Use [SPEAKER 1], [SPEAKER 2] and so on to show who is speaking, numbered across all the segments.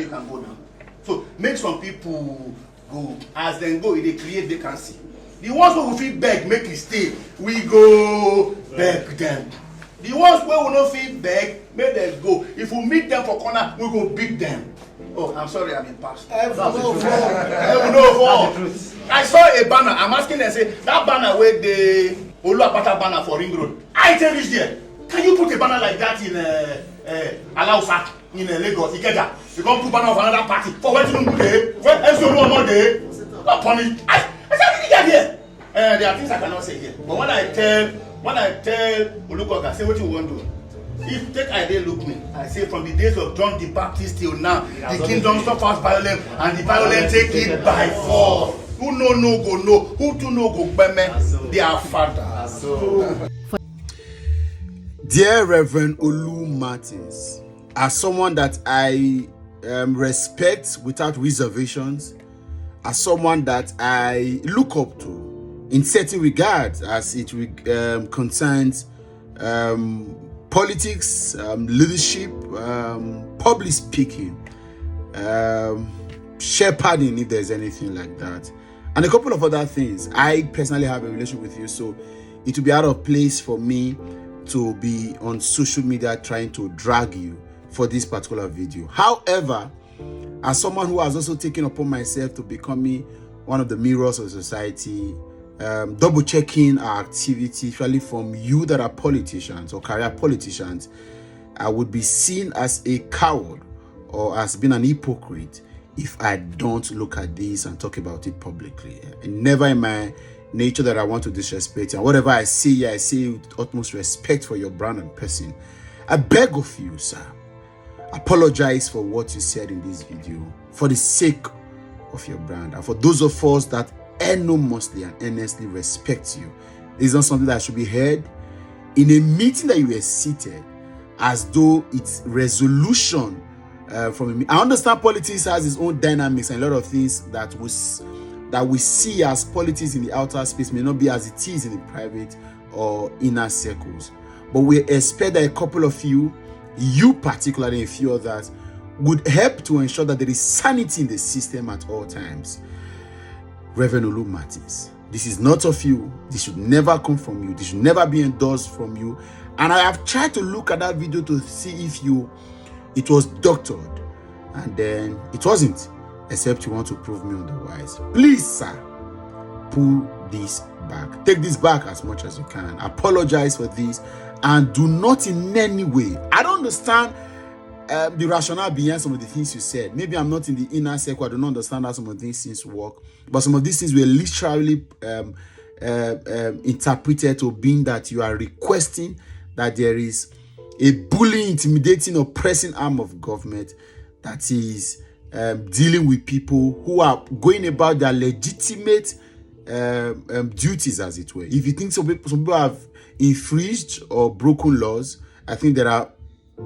[SPEAKER 1] You can go now. So make some people go. As they go, they create vacancy. The ones who will feel beg, make it stay. We go beg them. The ones who will not feel beg, make them go. If we meet them for corner, we go beat them. Oh, I'm sorry, I'm in past. I saw a banner. I'm asking them, say, that banner where the Olu Akpata banner for Ring Road. I tell you there. Can you put a banner like that in Alausa, in Lagos, Ikeja? You can't put banner of another party. For when you do day, when SO one day, not punish. I said, I didn't get here. There are things I cannot say here. But when I tell Olukoga, say what you want to do. If take idea look me, I say from the days of John the Baptist till now, the kingdom suffers violence and the violent take it by force. Who no go no, who do no go beme, their father.
[SPEAKER 2] Dear Reverend Olu Martins, as someone that I respect without reservations, as someone that I look up to in certain regards as it concerns politics, leadership, public speaking, shepherding, if there's anything like that, and a couple of other things. I personally have a relationship with you, so it will be out of place for me to be on social media trying to drag you for this particular video. However, as someone who has also taken upon myself to becoming one of the mirrors of society, double checking our activity, especially from you that are politicians or career politicians, I would be seen as a coward or as being an hypocrite if I don't look at this and talk about it publicly. And never in my nature that I want to disrespect you. And whatever I say, I say with utmost respect for your brand and person. I beg of you, sir, apologize for what you said in this video for the sake of your brand and for those of us that enormously and earnestly respect you. It's not something that should be heard in a meeting that you were seated as though it's resolution from a. I understand politics has its own dynamics and a lot of things that we see as politics in the outer space may not be as it is in the private or inner circles. But we expect that a couple of you particularly, a few others, would help to ensure that there is sanity in the system at all times. Reverend Olu Martins, this is not of you. This should never come from you. This should never be endorsed from you. And I have tried to look at that video to see if it was doctored, and then it wasn't, except you want to prove me otherwise. Please, sir, pull this back. Take this back as much as you can. Apologize for this, and do not in any way. I don't understand the rationale behind some of the things you said. Maybe I'm not in the inner circle. I don't understand how some of these things work. But some of these things were literally interpreted to being that you are requesting that there is a bullying, intimidating, oppressing arm of government that is dealing with people who are going about their legitimate duties, as it were. If you think some people have infringed or broken laws, I think there are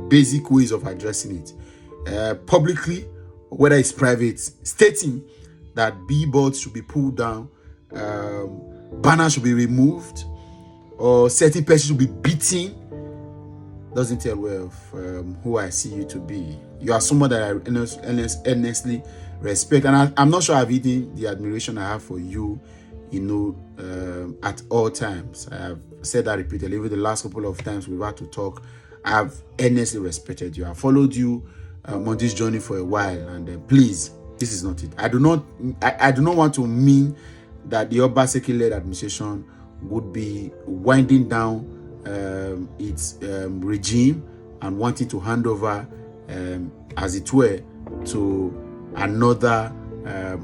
[SPEAKER 2] basic ways of addressing it publicly, whether it's private, stating that billboards should be pulled down, banners should be removed, or certain persons should be beaten. Doesn't tell well of who I see you to be. You are someone that I earnestly respect, and I'm not sure I've hidden the admiration I have for you, at all times. I have said that repeatedly. Even the last couple of times we've had to talk, I've earnestly respected you. I followed you on this journey for a while, and please, this is not it. I do not want to mean that the Obaseki-led administration would be winding down its regime and wanting to hand over, as it were, to another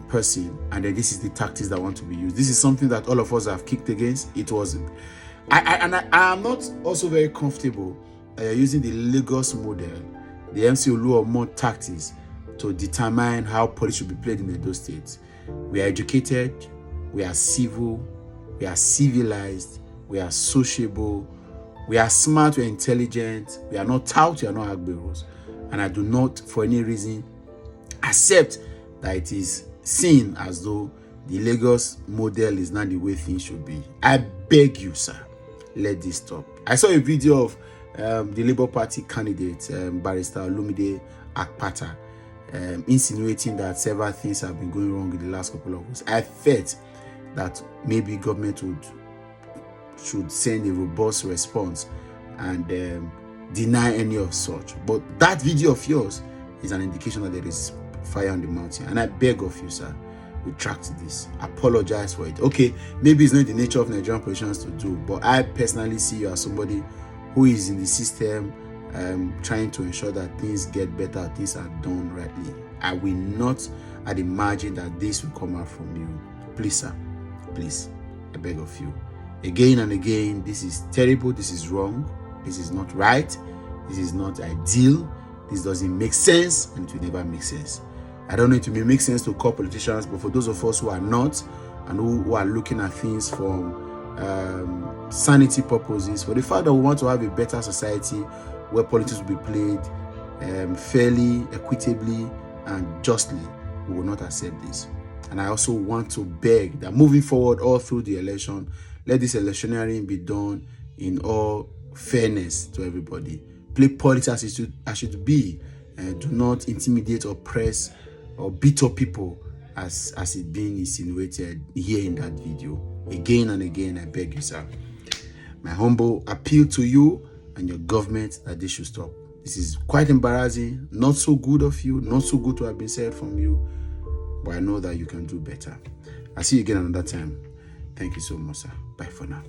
[SPEAKER 2] person, and then this is the tactics that want to be used. This is something that all of us have kicked against. It was, I am not also very comfortable using the Lagos model, the MC Oluomo tactics, to determine how politics should be played in Edo State. We are educated, we are civil, we are civilized, we are sociable, we are smart, we are intelligent, we are not tout, we are not agberos. And I do not, for any reason, accept that it is seen as though the Lagos model is not the way things should be. I beg you, sir, let this stop. I saw a video of the Labour Party candidate, Barrister Olumide Akpata, insinuating that several things have been going wrong in the last couple of weeks. I felt that maybe government should send a robust response and deny any of such. But that video of yours is an indication that there is fire on the mountain. And I beg of you, sir, retract this. Apologize for it. Okay, maybe it's not the nature of Nigerian politicians to do, but I personally see you as somebody who is in the system, trying to ensure that things get better, things are done rightly. I will not at the margin that this will come out from you. Please, sir, please, I beg of you. Again and again, this is terrible, this is wrong, this is not right, this is not ideal, this doesn't make sense, and it will never make sense. I don't know if it may make sense to call politicians, but for those of us who are not, and who are looking at things from sanity purposes, for the fact that we want to have a better society where politics will be played fairly, equitably, and justly, we will not accept this. And I also want to beg that moving forward all through the election, let this electioneering be done in all fairness to everybody. Play politics as it should be. Do not intimidate, oppress, or beat up people as it being insinuated here in that video. Again and again, I beg you, sir. My humble appeal to you and your government that this should stop. This is quite embarrassing, not so good of you, not so good to have been said from you, but I know that you can do better. I'll see you again another time. Thank you so much, sir. Bye for now.